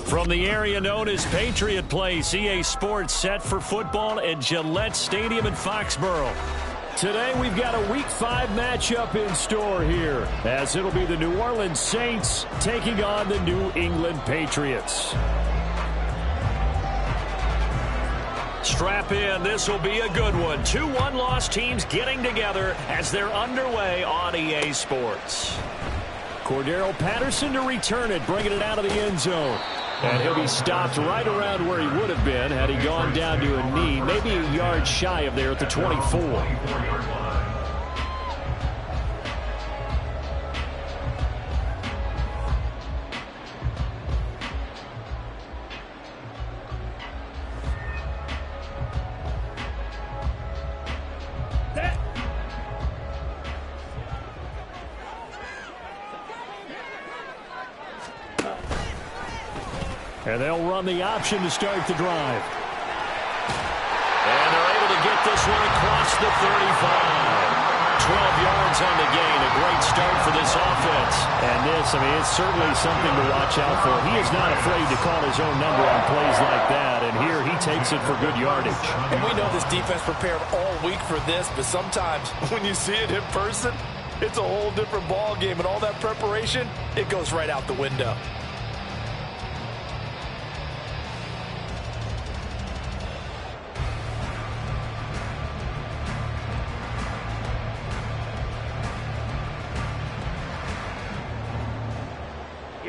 From the area known as Patriot Place, EA Sports set for football at Gillette Stadium in Foxborough. Today we've got a Week 5 matchup in store here, as it'll be the New Orleans Saints taking on the New England Patriots. Strap in, this will be a good one. Two one-loss teams getting together as they're underway on EA Sports. Cordero Patterson to return it, bringing it out of the end zone. And he'll be stopped right around where he would have been had he gone down to a knee, maybe a yard shy of there at the 24. And they'll run the option to start the drive. And they're able to get this one across the 35. 12 yards on the gain. A great start for this offense. And this, it's certainly something to watch out for. He is not afraid to call his own number on plays like that. And here he takes it for good yardage. And we know this defense prepared all week for this, but sometimes when you see it in person, it's a whole different ball game. And all that preparation, it goes right out the window.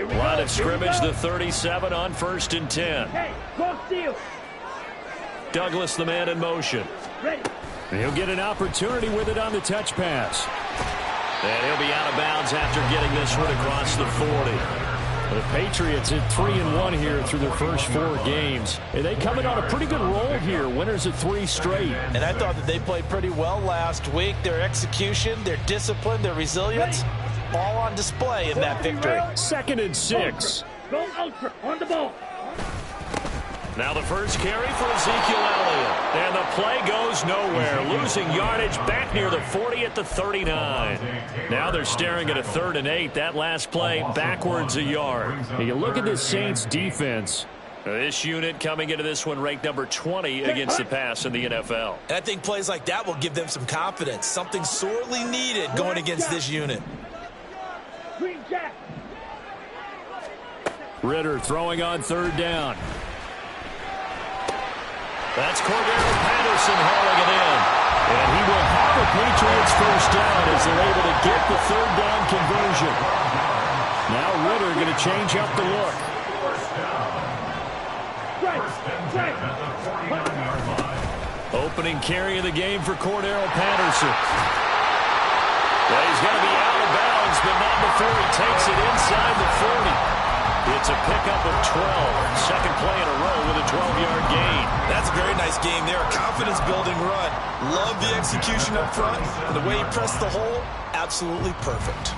Line of scrimmage, the 37 on 1st and 10. Douglas, the man in motion. He'll get an opportunity with it on the touch pass. And he'll be out of bounds after getting this one across the 40. The Patriots at 3-1 here through their first 4 games. And they come in on a pretty good roll here. Winners at 3 straight. And I thought that they played pretty well last week. Their execution, their discipline, their resilience, all on display in that victory. 2nd and 6. Go ultra on the ball. Now the first carry for Ezekiel Elliott. And the play goes nowhere. Losing yardage back near the 40 at the 39. Now they're staring at a 3rd and 8. That last play backwards a yard. Now you look at this Saints defense. This unit coming into this one ranked number 20 against the pass in the NFL. And I think plays like that will give them some confidence. Something sorely needed going against this unit. Ritter throwing on 3rd down. That's Cordero Patterson hauling it in. And he will have the Patriots first down as they're able to get the 3rd down conversion. Now Ritter going to change up the look. Opening carry of the game for Cordero Patterson. Well, he's going to be out of bounds, but not before he takes it inside the 40. It's a pickup of 12. Second play in a row with a 12-yard gain. That's a very nice game there. Confidence-building run. Love the execution up front. And the way he pressed the hole, absolutely perfect.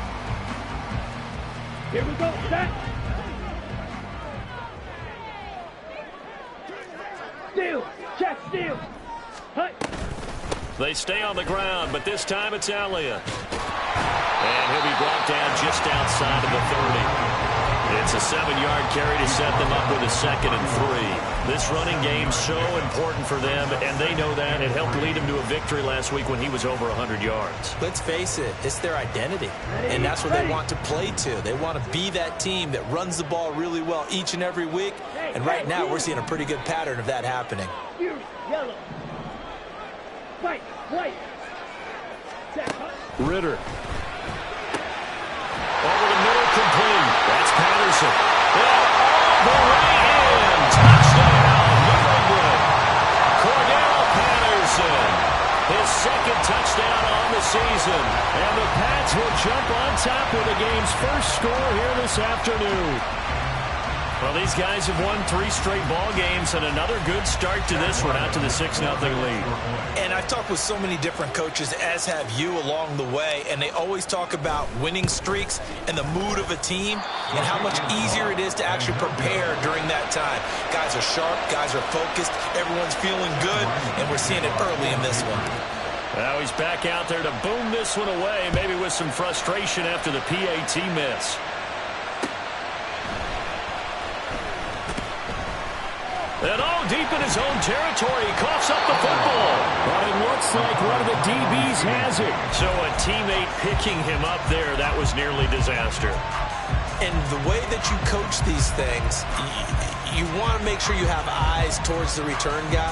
Here we go. Set. Steal. Check. Steal. Hut. They stay on the ground, but this time it's Elliott. And he'll be brought down just outside of the 30. It's a 7-yard carry to set them up with a 2nd and 3. This running game's so important for them, and they know that. It helped lead them to a victory last week when he was over 100 yards. Let's face it, it's their identity, and that's what they want to play to. They want to be that team that runs the ball really well each and every week, and right now we're seeing a pretty good pattern of that happening. Yellow. White. Ritter. Over the middle, complete. That's Patterson. And all the way in. Touchdown, New England. Cordero Patterson. His 2nd touchdown on the season. And the Pats will jump on top with the game's first score here this afternoon. Well, these guys have won 3 straight ball games and another good start to this one out to the 6-0 lead. And I've talked with so many different coaches, as have you, along the way, and they always talk about winning streaks and the mood of a team and how much easier it is to actually prepare during that time. Guys are sharp, guys are focused, everyone's feeling good, and we're seeing it early in this one. Now he's back out there to boom this one away, maybe with some frustration after the PAT miss. And all deep in his own territory, he coughs up the football. But it looks like one of the DBs has it. So a teammate picking him up there, that was nearly disaster. And the way that you coach these things, you want to make sure you have eyes towards the return guy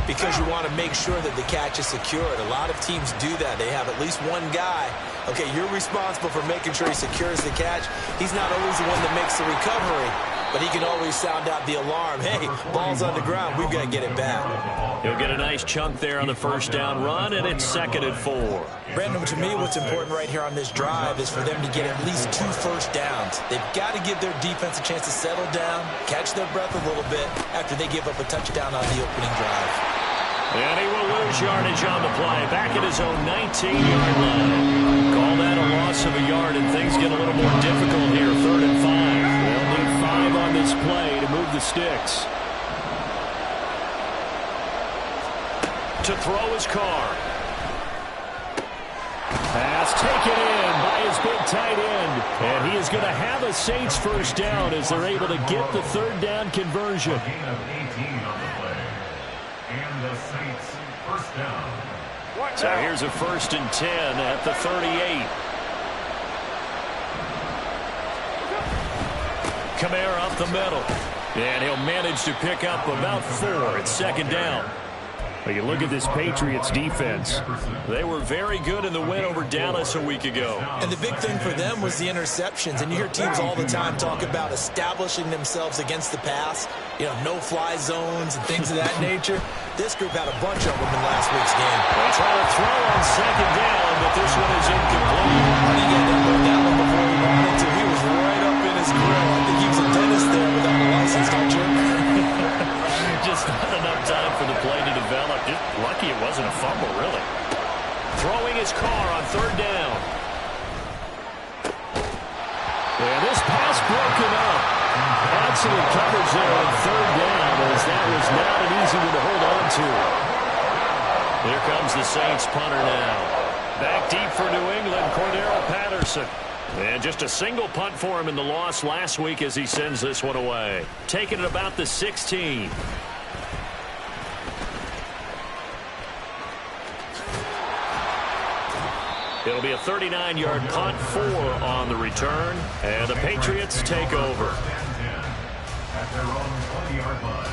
because you want to make sure that the catch is secured. A lot of teams do that. They have at least one guy. Okay, you're responsible for making sure he secures the catch. He's not always the one that makes the recovery, but he can always sound out the alarm. Hey, ball's on the ground. We've got to get it back. He'll get a nice chunk there on the first down run, and it's 2nd and 4. Brandon, to me, what's important right here on this drive is for them to get at least 2 first downs. They've got to give their defense a chance to settle down, catch their breath a little bit after they give up a touchdown on the opening drive. And he will lose yardage on the play, back at his own 19-yard line. Call that a loss of a yard, and things get a little more difficult here. 3rd and 5. They'll need 5 on this play to move the sticks. To throw his car. Pass taken in by his big tight end. And he is going to have a Saints first down as they're able to get the 3rd down conversion. So here's a 1st and 10 at the 38. Kamara up the middle. And he'll manage to pick up about 4. It's 2nd down. Well, you look at this Patriots defense. They were very good in the win over Dallas a week ago. And the big thing for them was the interceptions. And you hear teams all the time talk about establishing themselves against the pass. You know, no-fly zones and things of that nature. This group had a bunch of them in last week's game. They try to throw on 2nd down, but this one is incomplete. I think he had to look that one before he wanted to. He was right up in his grill. I think he was a dentist there without a license, don't you? Just not enough time for the play to develop. Just lucky it wasn't a fumble, really. Throwing his car on 3rd down. And this pass broken up. Excellent coverage there on 3rd down, as that was not an easy one to hold on to. Here comes the Saints punter now. Back deep for New England, Cordero Patterson. And just a single punt for him in the loss last week as he sends this one away. Taking it about the 16. It'll be a 39-yard punt, 4 on the return, and the Patriots take over. At their own 20-yard line.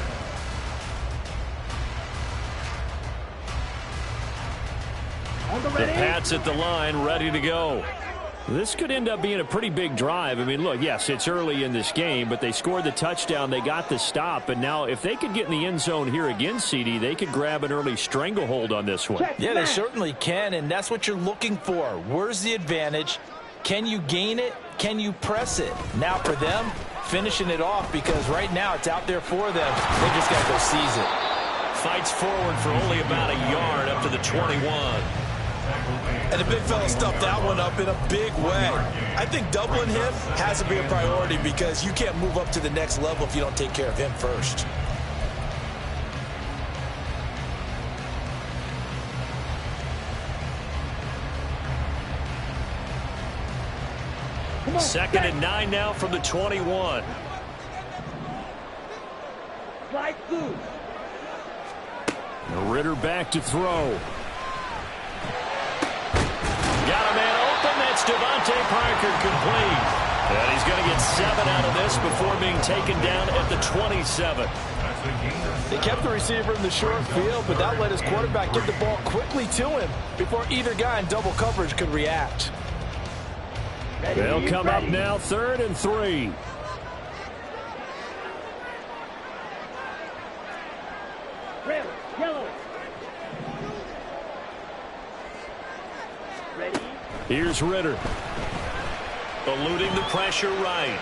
The Pats at the line, ready to go. This could end up being a pretty big drive. I mean, look, yes, it's early in this game, but they scored the touchdown, they got the stop, and now if they could get in the end zone here again, CD, they could grab an early stranglehold on this one. Yeah, they certainly can, and that's what you're looking for. Where's the advantage? Can you gain it? Can you press it? Now for them, finishing it off, because right now it's out there for them. They just got to go seize it. Fights forward for only about a yard up to the 21. And the big fella stuffed that one up in a big way. I think doubling him has to be a priority because you can't move up to the next level if you don't take care of him first. Second and 9 now from the 21. Slide through. Ritter back to throw. Got a man open. That's Devontae Parker complete. And he's going to get 7 out of this before being taken down at the 27. They kept the receiver in the short field, but that let his quarterback get the ball quickly to him before either guy in double coverage could react. They'll come up now, 3rd and 3. Red, yellow. Ready? Here's Ritter. Eluding the pressure right.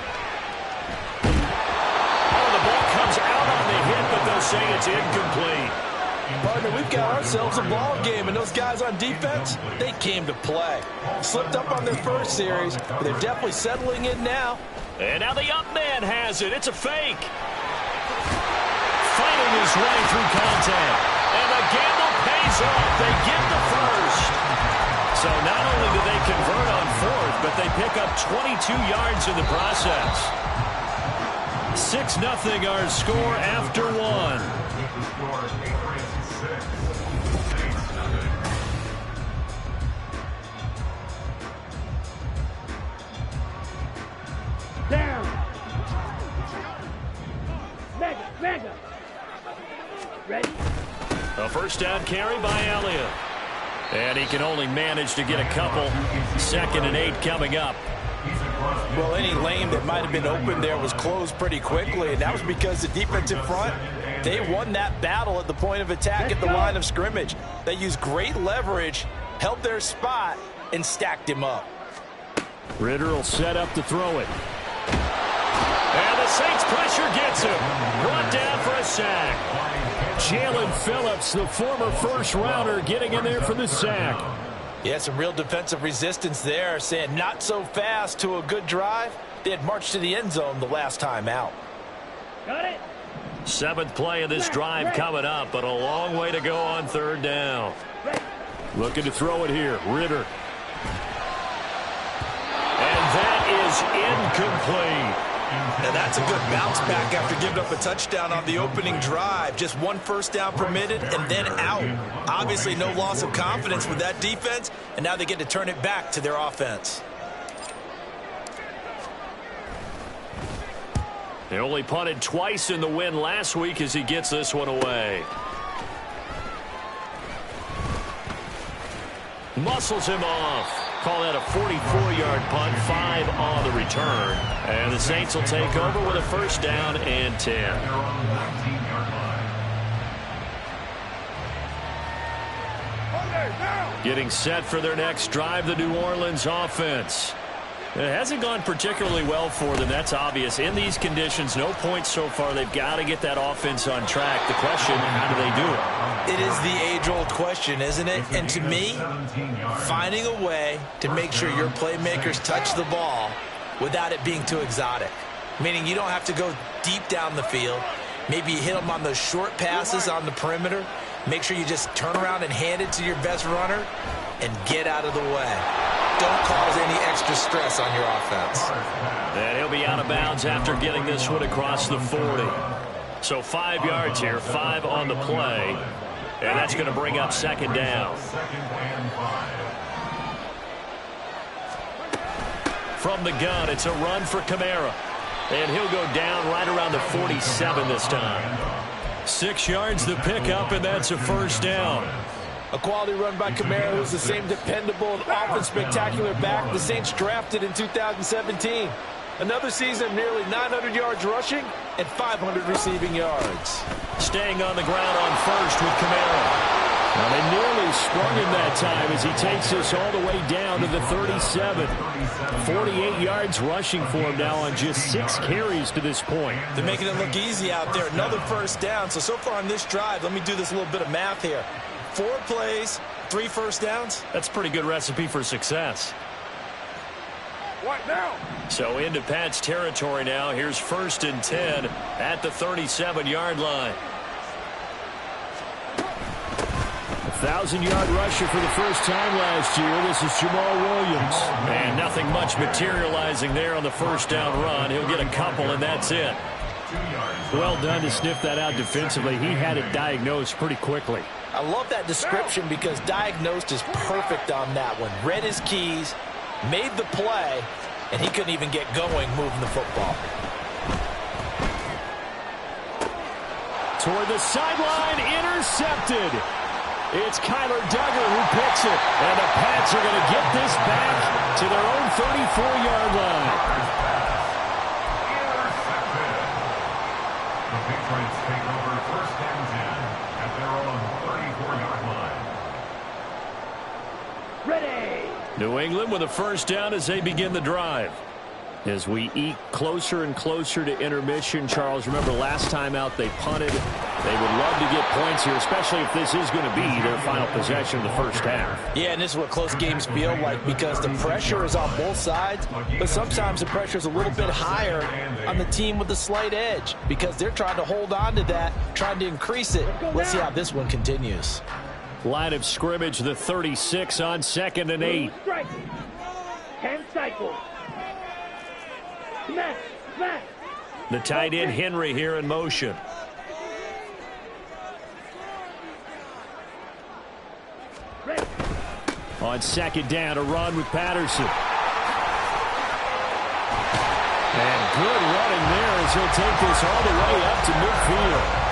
they'll say it's incomplete. Partner, we've got ourselves a ball game, and those guys on defense, they came to play. Slipped up on their first series, but they're definitely settling in now. And now the up man has it. It's a fake. Fighting his way through contact. And the gamble pays off. They get the first. So not only do they convert on fourth, but they pick up 22 yards in the process. 6-0 our score after one. Down. Mega. Ready? A first down carry by Elliott. And he can only manage to get a couple. 2nd and 8 coming up. Well, any lane that might have been open there was closed pretty quickly, and that was because the defensive front, they won that battle at the point of attack at the line of scrimmage. They used great leverage, held their spot, and stacked him up. Ritter will set up to throw it. And the Saints pressure gets him. Brought down for a sack. Jalen Phillips, the former first-rounder, getting in there for the sack. Yeah, some real defensive resistance there, saying not so fast to a good drive. They had marched to the end zone the last time out. Got it. 7th play of this drive coming up, but a long way to go on 3rd down. Looking to throw it here. Ritter. And that is incomplete. Now that's a good bounce back after giving up a touchdown on the opening drive. Just one first down permitted and then out. Obviously no loss of confidence with that defense, and now they get to turn it back to their offense. They only punted twice in the win last week as he gets this one away. Muscles him off. Call that a 44-yard punt, 5 on the return. And the Saints will take over with a first down and 10. Getting set for their next drive, the New Orleans offense. It hasn't gone particularly well for them. That's obvious. In these conditions, no points so far. They've got to get that offense on track. The question, how do they do it? It is the age-old question, isn't it? And to me, finding a way to make sure your playmakers touch the ball without it being too exotic. Meaning you don't have to go deep down the field. Maybe you hit them on those short passes on the perimeter. Make sure you just turn around and hand it to your best runner and get out of the way. Don't cause any extra stress on your offense. And he'll be out of bounds after getting this one across the 40. So 5 yards here, 5 on the play. And that's going to bring up 2nd down. From the gun, it's a run for Kamara. And he'll go down right around the 47 this time. 6 yards the pickup, and that's a first down. A quality run by Kamara, who's the same dependable and often spectacular back the Saints drafted in 2017. Another season of nearly 900 yards rushing and 500 receiving yards. Staying on the ground on first with Kamara. Now they nearly sprung him that time as he takes this all the way down to the 37. 48 yards rushing for him now on just 6 carries to this point. They're making it look easy out there. Another first down. So far on this drive, let me do this little bit of math here. 4 plays, 3 first downs. That's a pretty good recipe for success. What now? So into Pat's territory now. Here's 1st and 10 at the 37-yard line. 1,000-yard rusher for the first time last year. This is Jamal Williams. And nothing much materializing there on the first down run. He'll get a couple, and that's it. Well done to sniff that out defensively. He had it diagnosed pretty quickly. I love that description because diagnosed is perfect on that one. Read his keys, made the play, and he couldn't even get going moving the football. Toward the sideline, intercepted. It's Kyler Duggar who picks it. And the Pats are going to get this back to their own 34-yard line. The Patriots take over 1st and 10 at their own 34-yard line. Ready. New England with a first down as they begin the drive. As we eke closer and closer to intermission, Charles, remember last time out they punted. They would love to get points here, especially if this is going to be their final possession of the first half. Yeah, and this is what close games feel like because the pressure is on both sides, but sometimes the pressure is a little bit higher on the team with the slight edge because they're trying to hold on to that, trying to increase it. Let's see how this one continues. Line of scrimmage, the 36 on 2nd and 8. 10 cycles. Smash, smash. The tight end Henry here in motion. Ready. On 2nd down, a run with Patterson. And good running there as he'll take this all the way up to midfield.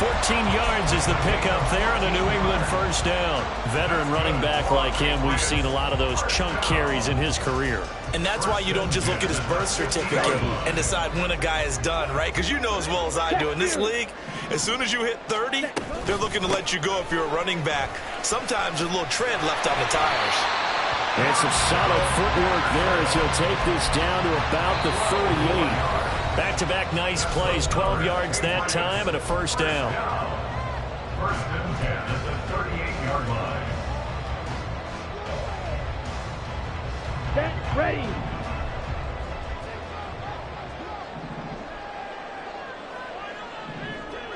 14 yards is the pickup there on a New England first down. Veteran running back like him, we've seen a lot of those chunk carries in his career. And that's why you don't just look at his birth certificate and decide when a guy is done, right? Because you know as well as I do, in this league, as soon as you hit 30, they're looking to let you go if you're a running back. Sometimes there's a little tread left on the tires. And some solid footwork there as he'll take this down to about the 38. Back-to-back nice plays, 12 yards that time and a first down. First and 10 at the 38-yard line. Set, ready.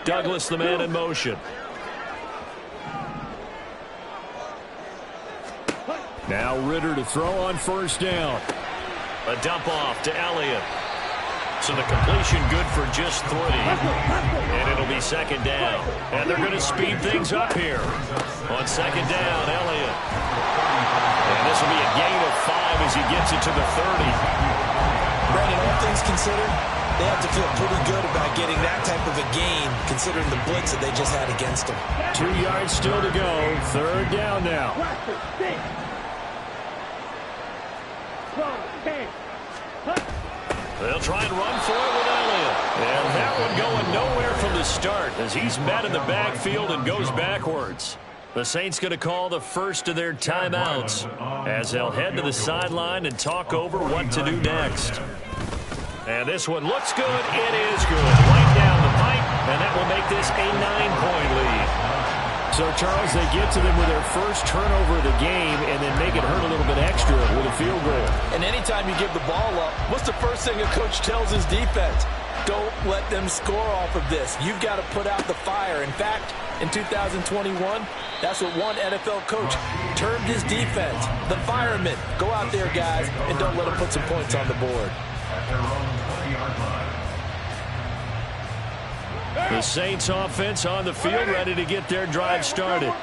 Douglas, the man in motion. Now Ritter to throw on first down. A dump off to Elliott. So the completion good for just 3. And it'll be 2nd down. And they're going to speed things up here. On 2nd down, Elliott. And this will be a gain of 5 as he gets it to the 30. Brandon, all things considered, they have to feel pretty good about getting that type of a gain considering the blitz that they just had against them. 2 yards still to go. 3rd down now. 10. They'll try and run for it with Elliott. And that one going nowhere from the start as he's met in the backfield and goes backwards. The Saints going to call the first of their timeouts as they'll head to the sideline and talk over what to do next. And this one looks good. It is good. Right down the pipe, and that will make this a 9-point lead. So, Charles, they get to them with their first turnover of the game and then make it hurt a little bit extra with a field goal. And anytime you give the ball up, what's the first thing a coach tells his defense? Don't let them score off of this. You've got to put out the fire. In fact, in 2021, that's what one NFL coach termed his defense. The firemen. Go out there, guys, and don't let them put some points on the board. At their own 20-yard line. The Saints offense on the field, ready to get their drive started.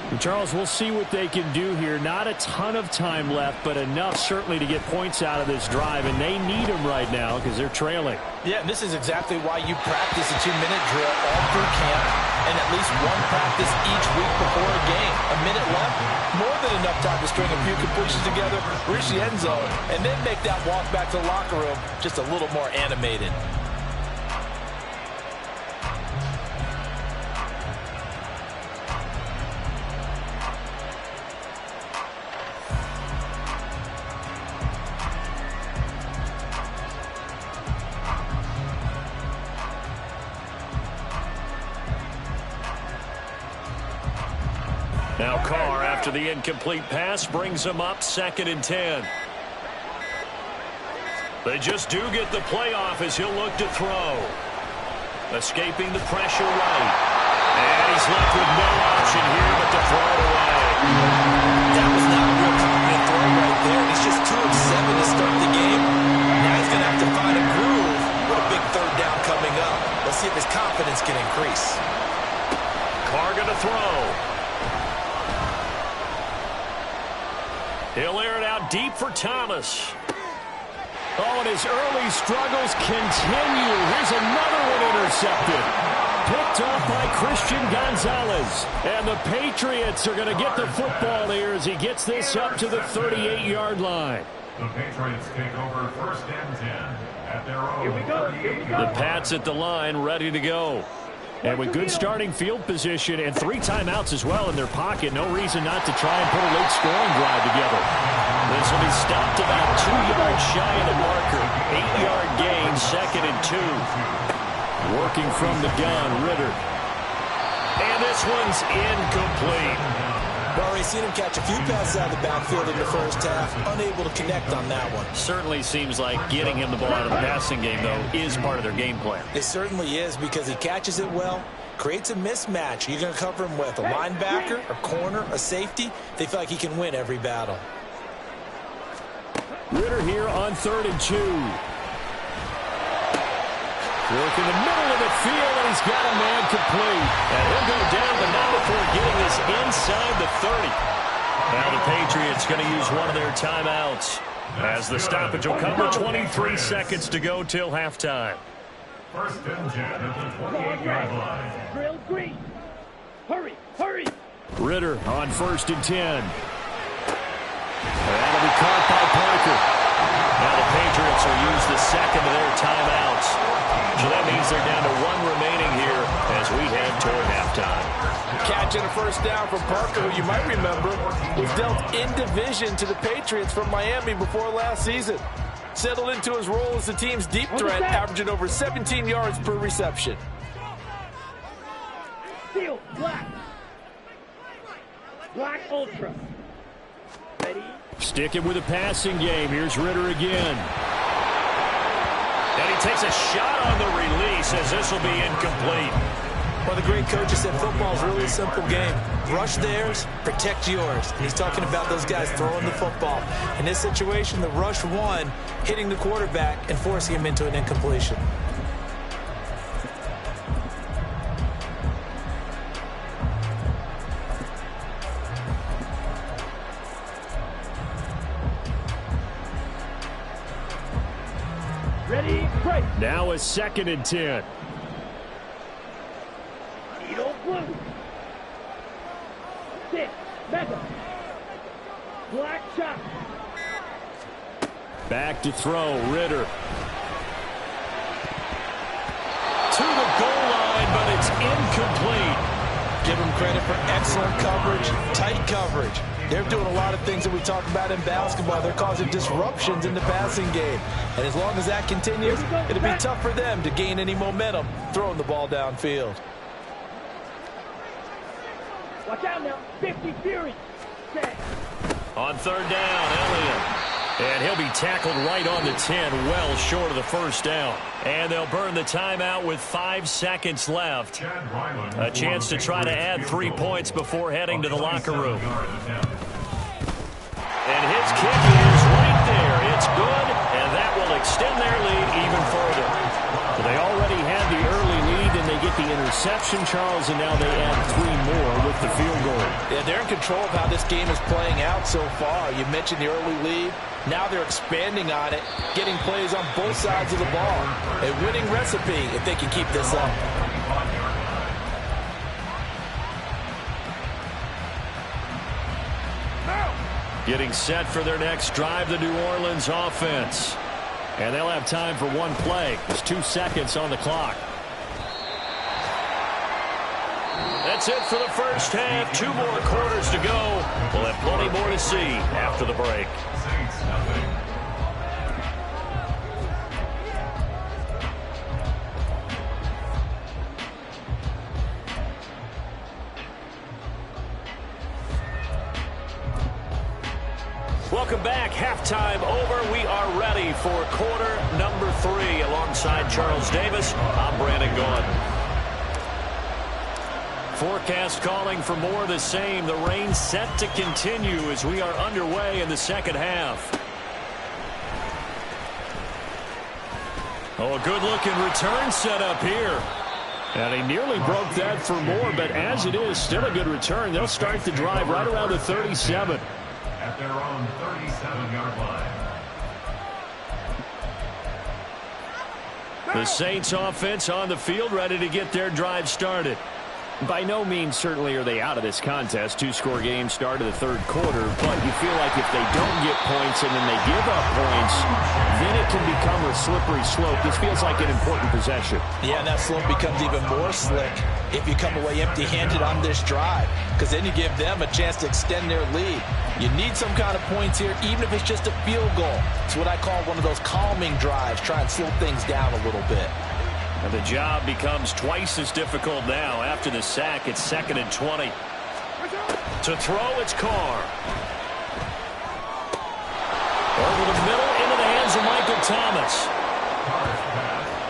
And Charles, we'll see what they can do here. Not a ton of time left, but enough certainly to get points out of this drive, and they need them right now because they're trailing. Yeah, and this is exactly why you practice a 2-minute drill all through camp and at least one practice each week before a game. A minute left, more than enough time to string a few completions together, reach the end zone, and then make that walk back to the locker room just a little more animated. Now Carr, after the incomplete pass, brings them up 2nd and 10. They just do get the playoff as he'll look to throw. Escaping the pressure right. And he's left with no option here but to throw it away. That was not a real confident throw right there. He's just 2 of 7 to start the game. Now he's going to have to find a groove with a big 3rd down coming up. Let's see if his confidence can increase. Carr going to throw. He'll air it out deep for Thomas. Oh, and his early struggles continue. Here's another one intercepted. Picked off by Christian Gonzalez. And the Patriots are going to get the football here as he gets this up to the 38-yard line. The Patriots take over 1st and 10 at their own. Here we go. Here we go. The Pats at the line, ready to go. And with good starting field position and 3 timeouts as well in their pocket, no reason not to try and put a late scoring drive together. This will be stopped about 2 yards shy of the marker. and 2. Working from the gun, Ritter. And this one's incomplete. Well, already seen him catch a few passes out of the backfield in the first half. Unable to connect on that one. Certainly seems like getting him the ball out of the passing game, though, is part of their game plan. It certainly is, because he catches it well, creates a mismatch. You're going to cover him with a linebacker, a corner, a safety. They feel like he can win every battle. Ritter here on 3rd and 2. Work in the middle of the field, and he's got a man complete. And he'll go down, but not before getting this inside the 30. Now the Patriots going to use one of their timeouts, as the stoppage will come with 23 seconds to go till halftime. 1st and 10 at the 28-yard line. Drill green. Hurry, hurry. Ritter on 1st and 10. That'll be caught by Parker. Now the Patriots will use the second of their timeouts. So that means they're down to 1 remaining here as we head toward halftime. Catch and a first down from Parker, who you might remember was dealt in division to the Patriots from Miami before last season. Settled into his role as the team's deep threat, averaging over 17 yards per reception. Steel, black. Black Ultra. Ready? Sticking with the passing game. Here's Ritter again. And he takes a shot on the release, as this will be incomplete. Well, the great coach has said football is really a simple game. Rush theirs, protect yours. And he's talking about those guys throwing the football. In this situation, the rush won, hitting the quarterback and forcing him into an incompletion. Ready, break. Now a 2nd and 10. Needle blue. 6, mega. Black shot. Back to throw, Ritter. To the goal line, but it's incomplete. Give him credit for excellent coverage, tight coverage. They're doing a lot of things that we talk about in basketball. They're causing disruptions in the passing game. And as long as that continues, it'll be tough for them to gain any momentum throwing the ball downfield. Watch out now. 50 Fury. Set. On 3rd down, Elliott. And he'll be tackled right on the 10, well short of the first down. And they'll burn the timeout with 5 seconds left. A chance to try to add 3 points before heading to the locker room. And his kick is right there. It's good, and that will extend their lead even further. So they already had the early lead, and they get the interception, Charles, and now they add 3 more with the field goal. Yeah, they're in control of how this game is playing out so far. You mentioned the early lead. Now they're expanding on it, getting plays on both sides of the ball. A winning recipe if they can keep this up. Getting set for their next drive, the New Orleans offense. And they'll have time for 1 play. There's 2 seconds on the clock. That's it for the first half. 2 more quarters to go. We'll have plenty more to see after the break. Welcome back. Halftime over. We are ready for quarter number 3. Alongside Charles Davis, I'm Brandon Gaudin. Forecast calling for more of the same. The rain set to continue as we are underway in the second half. Oh, a good-looking return set up here. And he nearly broke that for more, but as it is, still a good return. They'll start the drive right around the 37. At their own 37-yard line. The Saints offense on the field, ready to get their drive started. By no means certainly are they out of this contest. Two-score game start of the third quarter, but you feel like if they don't get points and then they give up points, then it can become a slippery slope. This feels like an important possession. Yeah, and that slope becomes even more slick if you come away empty-handed on this drive, because then you give them a chance to extend their lead. You need some kind of points here, even if it's just a field goal. It's what I call one of those calming drives. Try and slow things down a little bit. And the job becomes twice as difficult now. After the sack, it's 2nd and 20. To throw, it's Carr. Over the middle, into the hands of Michael Thomas.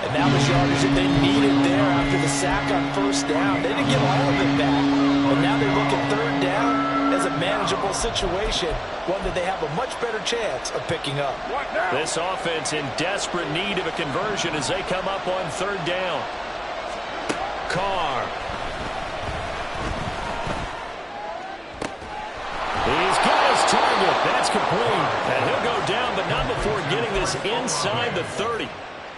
And now the yardage that they needed there after the sack on first down. They didn't get all of it back, but now they look at third down as a manageable situation, one that they have a much better chance of picking up. This offense in desperate need of a conversion as they come up on third down. Carr. He's got his target. That's complete. And he'll go down, but not before getting this inside the 30.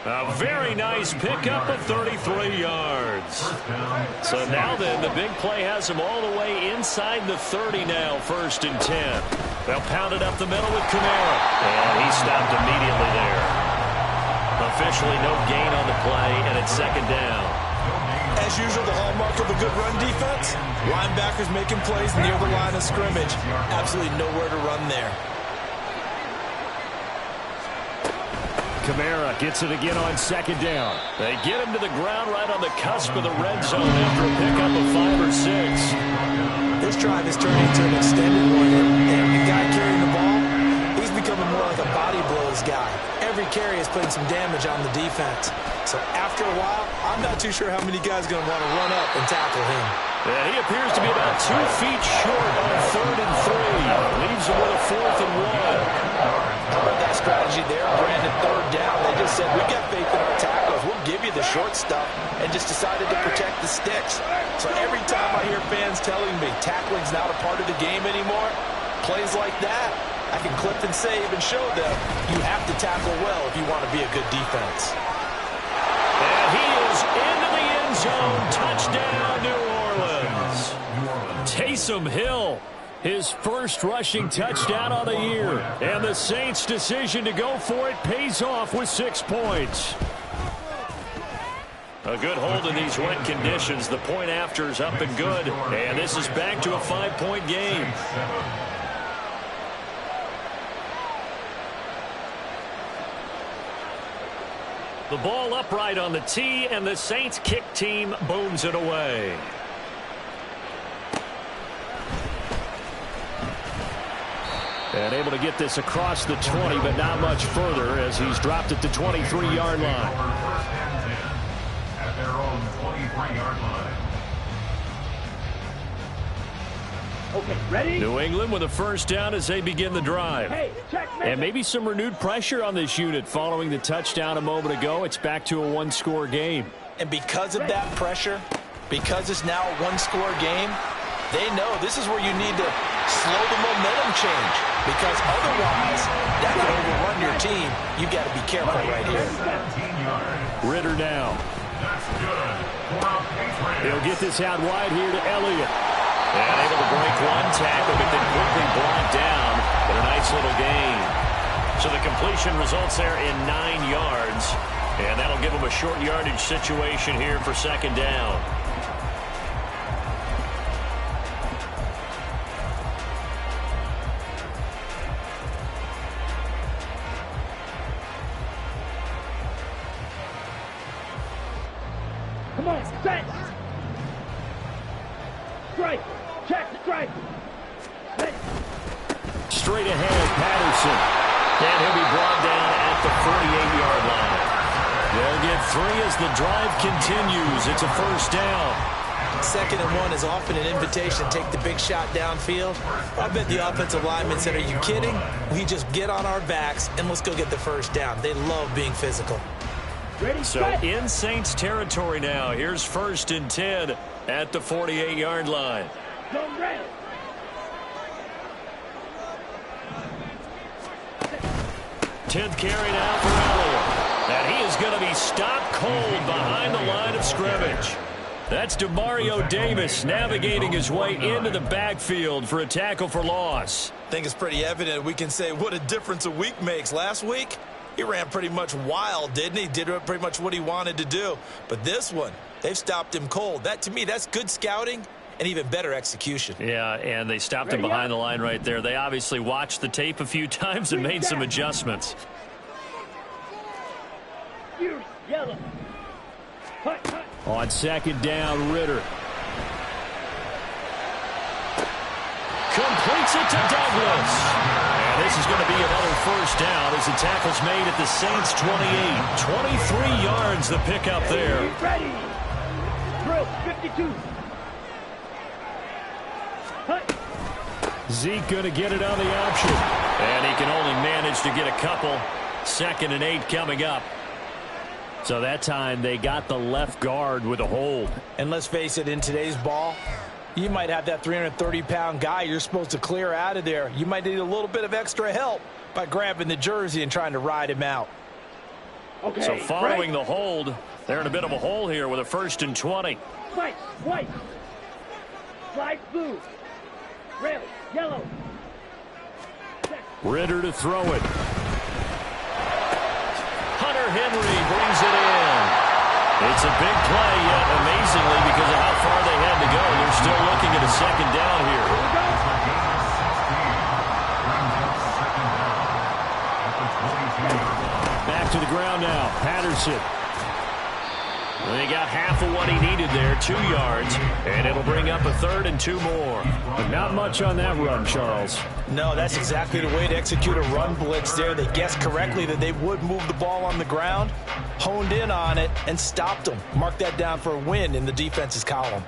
A very nice pickup of 33 yards. So now then, the big play has him all the way inside the 30 now, 1st and 10. They'll pound it up the middle with Kamara. And he stopped immediately there. Officially no gain on the play, and it's 2nd down. As usual, the hallmark of a good run defense, linebackers making plays near the line of scrimmage. Absolutely nowhere to run there. Kamara gets it again on 2nd down. They get him to the ground right on the cusp of the red zone after a pickup of 5 or 6. This drive is turning into an extended one, and the guy carrying the ball, he's becoming more like a body blows guy. Every carry is putting some damage on the defense. So after a while, I'm not too sure how many guys are going to want to run up and tackle him. And he appears to be about 2 feet short on 3rd and 3. Leaves him with a 4th and 1. How about that strategy there, Brandon? Third down. They just said, we got faith in our tackles. We'll give you the short stuff, and just decided to protect the sticks. So every time I hear fans telling me tackling's not a part of the game anymore, plays like that, I can clip and save and show them you have to tackle well if you want to be a good defense. And he is into the end zone. Touchdown, New Orleans. Taysom Hill, his first rushing touchdown of the year. And the Saints' decision to go for it pays off with 6 points. A good hold in these wet conditions. The point after is up and good. And this is back to a 5-point game. The ball upright on the tee, and the Saints kick team booms it away. And able to get this across the 20, but not much further as he's dropped at the 23-yard line. At their own 23-yard line. Okay, ready? New England with a first down as they begin the drive. Hey, check me. And maybe some renewed pressure on this unit following the touchdown a moment ago. It's back to a 1-score game. And because of that pressure, because it's now a 1-score game, they know this is where you need to slow the momentum change, because otherwise that can overrun your team. You've got to be careful right here. Ritter now. He'll get this out wide here to Elliott. And able to break one tackle, but then quickly brought down. But a nice little gain. So the completion results there in 9 yards. And that'll give them a short yardage situation here for 2nd down. Come on, set. Strike. Check, strike. Set. Straight ahead, Patterson. And he'll be brought down at the 48-yard line. They'll get 3 as the drive continues. It's a first down. 2nd and 1 is often an invitation to take the big shot downfield. I bet the offensive linemen said, are you kidding? We just get on our backs and let's go get the first down. They love being physical. Ready, So set. in Saints territory now. Here's 1st and 10 at the 48-yard line. Zone ready. 10th carry now for Elliott. And he is going to be stopped cold behind the line of scrimmage. That's DeMario Davis navigating his way into the backfield for a tackle for loss. I think it's pretty evident we can say what a difference a week makes. Last week, he ran pretty much wild, didn't he? Did pretty much what he wanted to do. But this one, they've stopped him cold. That, to me, that's good scouting and even better execution. Yeah, and they stopped him behind the line right there. They obviously watched the tape a few times and made some adjustments. Yellow. On second down, Ritter. Completes it to Douglas. And this is going to be another first down as the tackle's made at the Saints' 28. 23 yards the pickup there. Ready. Drill 52. Zeke going to get it on the option. And he can only manage to get a couple. 2nd and 8 coming up. So that time they got the left guard with a hold. And let's face it, in today's ball, you might have that 330-pound guy you're supposed to clear out of there. You might need a little bit of extra help by grabbing the jersey and trying to ride him out. Okay, so following the hold, they're in a bit of a hole here with a 1st and 20. White. Slide blue. Red, yellow. Ritter to throw it. Hunter Henry brings it in. It's a big play, yet amazingly, because of how far they had to go, they're still looking at a 2nd down here. Back to the ground now. Patterson. They got half of what he needed there, 2 yards, and it'll bring up a 3rd and 2 more. But not much on that run, Charles. No, that's exactly the way to execute a run blitz there. They guessed correctly that they would move the ball on the ground, honed in on it, and stopped them. Mark that down for a win in the defense's column.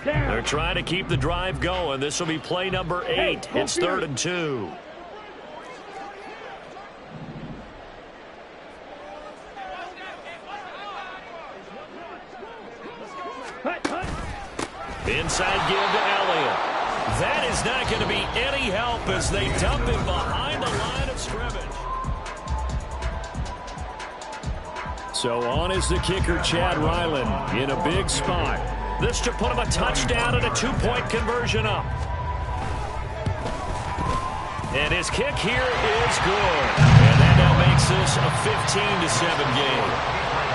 They're trying to keep the drive going. This will be play number 8. It's 3rd and 2. Inside give to Elliott. That is not going to be any help as they dump him behind the line of scrimmage. So on is the kicker, Chad Ryland, in a big spot. This to put him a touchdown and a 2-point conversion up. And his kick here is good. And that now makes this a 15-7 game.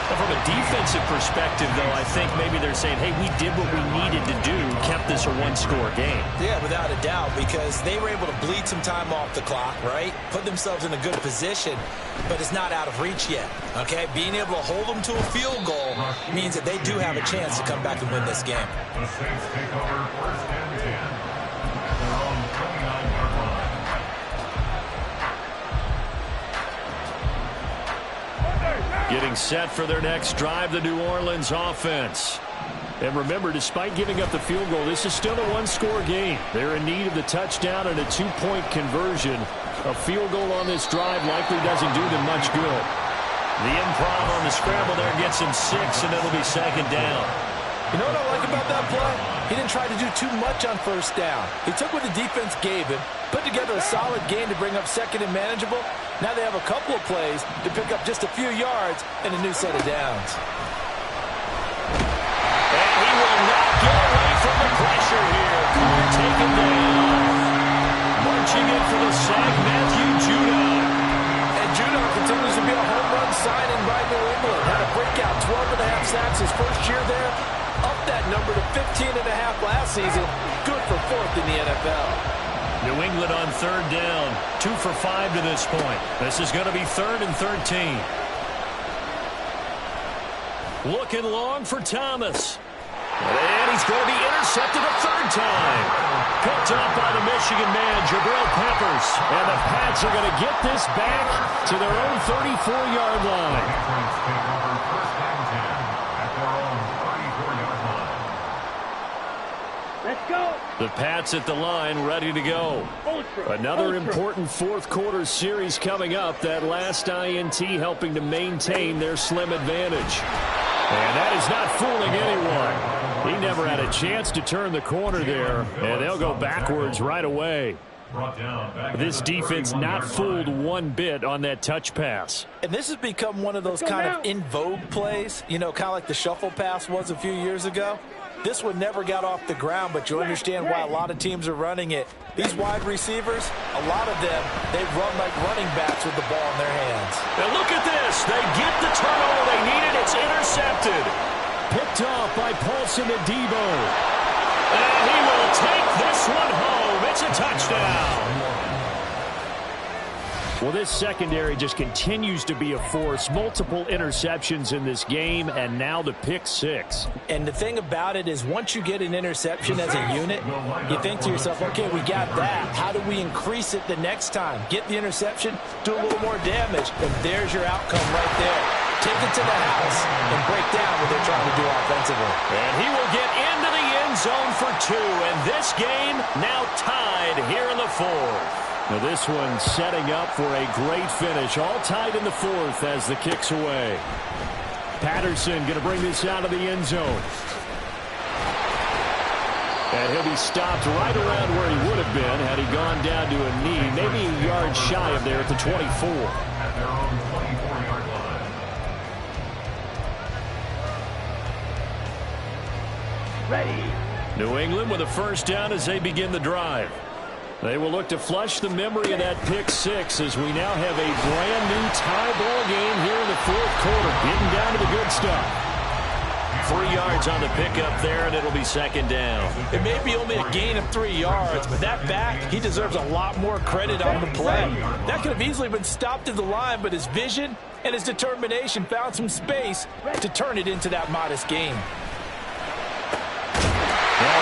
From a defensive perspective, though, I think maybe they're saying, hey, we did what we needed to do, kept this a 1-score game. Yeah, without a doubt, because they were able to bleed some time off the clock, right? Put themselves in a good position, but it's not out of reach yet, okay? Being able to hold them to a field goal means that they do have a chance to come back and win this game. The Saints take over 1st and 10 at their own 29-yard line. Getting set for their next drive, the New Orleans offense. And remember, despite giving up the field goal, this is still a 1-score game. They're in need of the touchdown and a 2-point conversion. A field goal on this drive likely doesn't do them much good. The improv on the scramble there gets him 6, and it'll be 2nd down. You know what I like about that play? He didn't try to do too much on 1st down. He took what the defense gave him, put together a solid game to bring up 2nd and manageable. Now they have a couple of plays to pick up just a few yards and a new set of downs. And he will not get away from the pressure here. Taken down. Marching in for the sack, Matthew Judon. And Judon continues to be a home run signing by New England. Had a breakout 12.5 sacks his first year there. Up that number to 15.5 last season. Good for 4th in the NFL. New England on 3rd down. 2 for 5 to this point. This is going to be 3rd and 13. Looking long for Thomas. And he's going to be intercepted a 3rd time. Picked up by the Michigan man, Jabril Peppers. And the Pats are going to get this back to their own 34-yard line. Patriots take over 1st and 10 at their own 34-yard line. Let's go. The Pats at the line, ready to go. Another important 4th quarter series coming up. That last INT helping to maintain their slim advantage. And that is not fooling anyone. He never had a chance to turn the corner there, and they'll go backwards right away. Brought down. This defense not fooled one bit on that touch pass. And this has become one of those kind of in vogue plays, you know, kind of like the shuffle pass was a few years ago. This one never got off the ground, but you understand why a lot of teams are running it. These wide receivers, a lot of them, they run like running backs with the ball in their hands. And look at this. They get the turnover they needed. It's intercepted. Picked off by Paulson Adebo. And he will take this one home. It's a touchdown. Well, this secondary just continues to be a force. Multiple interceptions in this game, and now the pick six. And the thing about it is once you get an interception as a unit, you think to yourself, okay, we got that. How do we increase it the next time? Get the interception, do a little more damage, and there's your outcome right there. Take it to the house and break down what they're trying to do offensively. And he will get into the end zone for two, and this game now tied here in the fourth. Now this one setting up for a great finish. All tied in the fourth as the kick's away. Patterson going to bring this out of the end zone. And he'll be stopped right around where he would have been had he gone down to a knee. Maybe a yard shy of there at the 24. At their own 24-yard line. Ready. New England with a first down as they begin the drive. They will look to flush the memory of that pick six as we now have a brand new tie ball game here in the fourth quarter. Getting down to the good stuff. 3 yards on the pickup there, and it'll be second down. It may be only a gain of 3 yards, but that back, he deserves a lot more credit on the play. That could have easily been stopped at the line, but his vision and his determination found some space to turn it into that modest gain.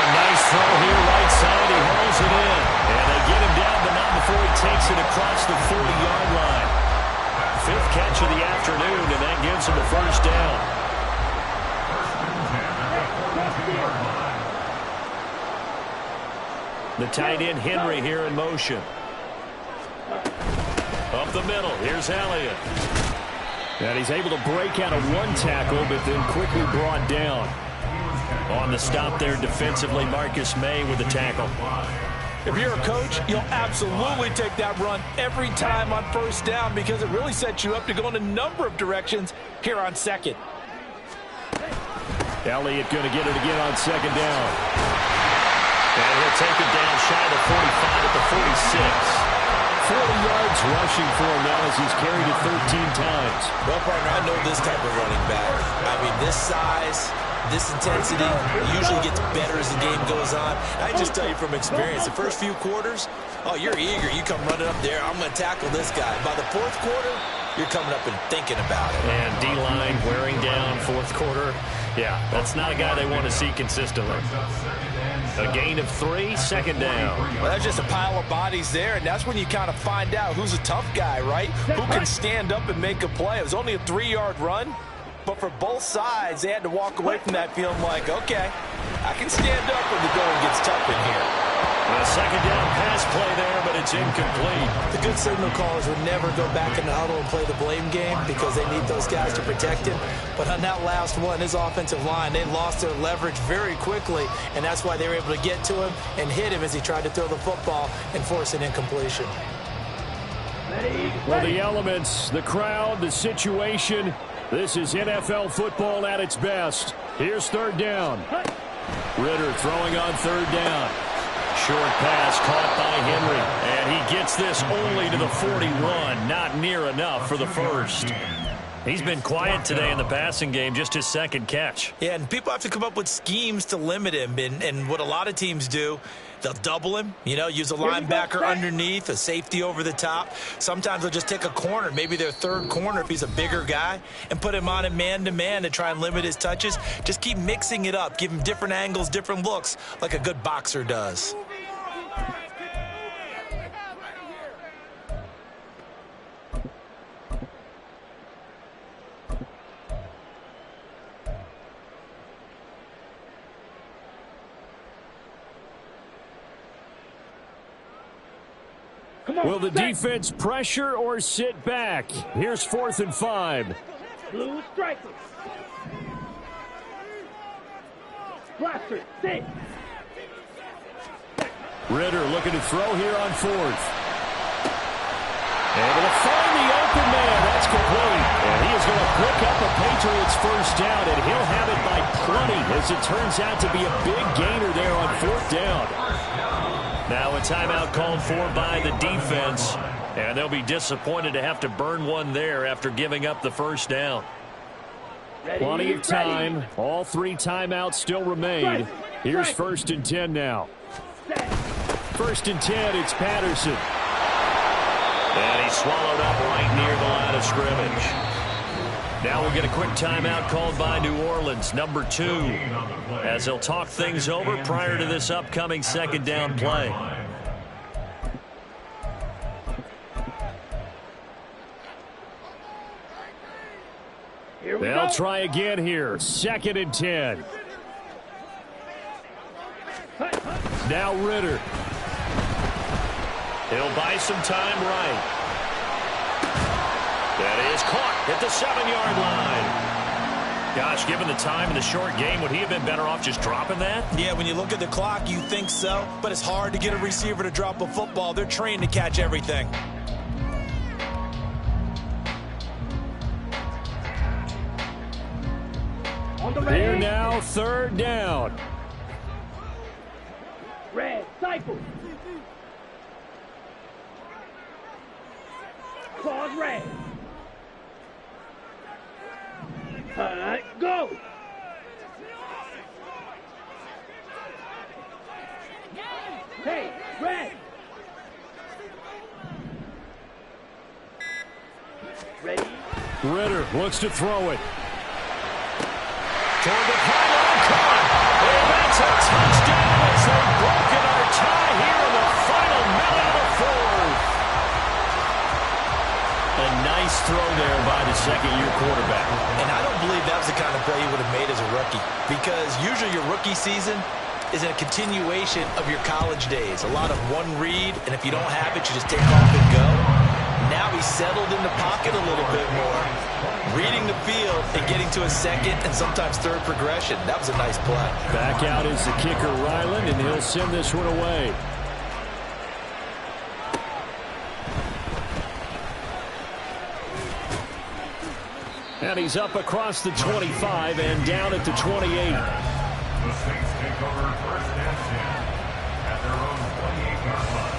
Nice throw here, right side. He hauls it in. And they get him down, but not before he takes it across the 40-yard line. 5th catch of the afternoon, and that gives him a first down. The tight end, Henry, here in motion. Up the middle, here's Elliott. And he's able to break out of one tackle, but then quickly brought down. On the stop there defensively, Marcus May with the tackle. If you're a coach, you'll absolutely take that run every time on first down because it really sets you up to go in a number of directions here on second. Elliott going to get it again on second down. And he'll take it down shy of the 45 at the 46. 40 yards rushing for him now as he's carried it 13 times. Well, partner, I know this type of running back. I mean, this size, this intensity usually gets better as the game goes on. I just tell you from experience, the first few quarters, oh, you're eager. You come running up there, I'm going to tackle this guy. By the fourth quarter, you're coming up and thinking about it. And D-line wearing down fourth quarter. Yeah, that's not a guy they want to see consistently. A gain of 3, second down. Well, that's just a pile of bodies there, and that's when you kind of find out who's a tough guy, right? Who can stand up and make a play. It was only a 3-yard run, but for both sides, they had to walk away from that feeling like, okay, I can stand up when the going gets tough in here. A second down pass play there, but it's incomplete. The good signal callers would never go back in the huddle and play the blame game because they need those guys to protect him. But on that last one, his offensive line, they lost their leverage very quickly, and that's why they were able to get to him and hit him as he tried to throw the football and force an incompletion. Well, the elements, the crowd, the situation, this is NFL football at its best. Here's third down. Ritter throwing on third down. Short pass caught by Henry, and he gets this only to the 41. Not near enough for the first. He's been quiet today in the passing game, just his second catch. Yeah, and people have to come up with schemes to limit him, and what a lot of teams do, they'll double him, you know, use a linebacker underneath, a safety over the top. Sometimes they'll just take a corner, maybe their third corner if he's a bigger guy, and put him on a man-to-man to try and limit his touches. Just keep mixing it up, give him different angles, different looks, like a good boxer does. Will the defense pressure or sit back? Here's 4th and 5. Blue strikers. Blaster, sit. Ritter looking to throw here on fourth. Able to find the open man. That's complete. And he is going to pick up a Patriots first down, and he'll have it by plenty, as it turns out to be a big gainer there on fourth down. Now a timeout called for by the defense, and they'll be disappointed to have to burn one there after giving up the first down. Plenty of time. All 3 timeouts still remain. Here's 1st and 10 now. 1st and 10, it's Patterson. And he's swallowed up right near the line of scrimmage. Now we'll get a quick timeout called by New Orleans, number 2, as they'll talk things over prior to this upcoming 2nd down play. They'll try again here. 2nd and 10. Now Ritter. He'll buy some time right. That is caught at the 7-yard line. Gosh, given the time in the short game, would he have been better off just dropping that? Yeah, when you look at the clock, you think so. But it's hard to get a receiver to drop a football. They're trained to catch everything. Here now, 3rd down. Red, cycle. Claws red. Go. Hey, red. Ready. Ritter looks to throw it. Toward the pylon, caught. And that's a touchdown as they've broken our tie here in the final minute of the 4th. A nice throw there by the 2nd-year quarterback. And I don't believe that was the kind of play he would have made as a rookie, because usually your rookie season is a continuation of your college days. A lot of one read, and if you don't have it, you just take off and go. Now he's settled in the pocket a little bit more, reading the field and getting to a 2nd and sometimes 3rd progression. That was a nice play. Back out is the kicker, Ryland, and he'll send this one away. And he's up across the 25 and down at the 28. The Saints take over 1st and 10 at their own 28-yard line.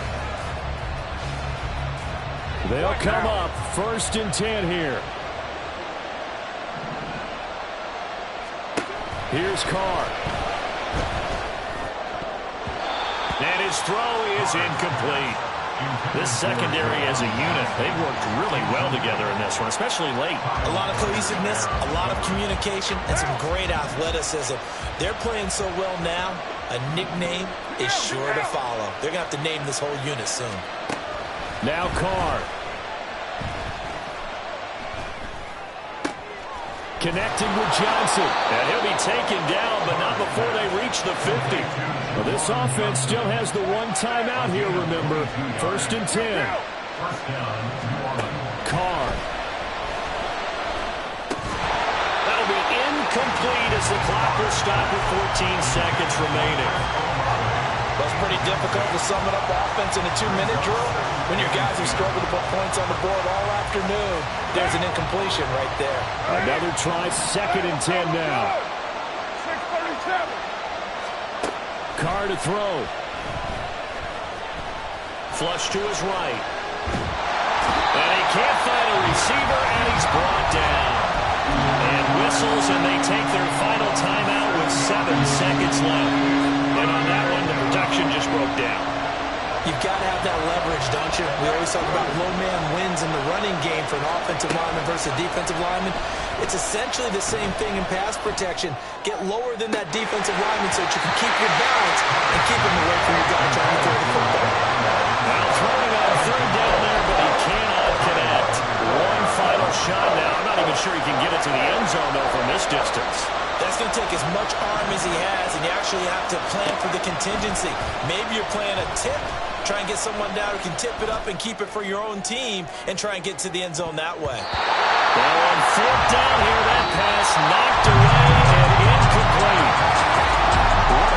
They'll come up 1st and 10 here. Here's Carr. And his throw is incomplete. This secondary as a unit, they've worked really well together in this one, especially late. A lot of cohesiveness, a lot of communication, and some great athleticism. They're playing so well now, a nickname is sure to follow. They're going to have to name this whole unit soon. Now Carr. Connecting with Johnson. And he'll be taken down, but not before they reach the 50. Well, this offense still has the one timeout here, remember. 1st and 10. Carr. That'll be incomplete as the clock will stop with 14 seconds remaining. Well, it's pretty difficult to sum it up offense in a 2-minute drill when your guys have struggled to put points on the board all afternoon. There's an incompletion right there. Another try, 2nd and 10 now. 637. Carr to throw. Flush to his right. And he can't find a receiver, and he's brought down. And whistles, and they take their final timeout with 7 seconds left. And on that one, the protection just broke down. You've got to have that leverage, don't you? We always talk about low man wins in the running game for an offensive lineman versus a defensive lineman. It's essentially the same thing in pass protection. Get lower than that defensive lineman so that you can keep your balance and keep him away from your guy trying to throw the football. Now throwing on 3rd down there, but he cannot connect. One final shot now. I'm not even sure he can get it to the end zone, though, from this distance. That's going to take as much arm as he has, and you actually have to plan for the contingency. Maybe you're playing a tip, try and get someone down who can tip it up and keep it for your own team and try and get to the end zone that way. Well, on 4th down here, that pass knocked away and incomplete. What a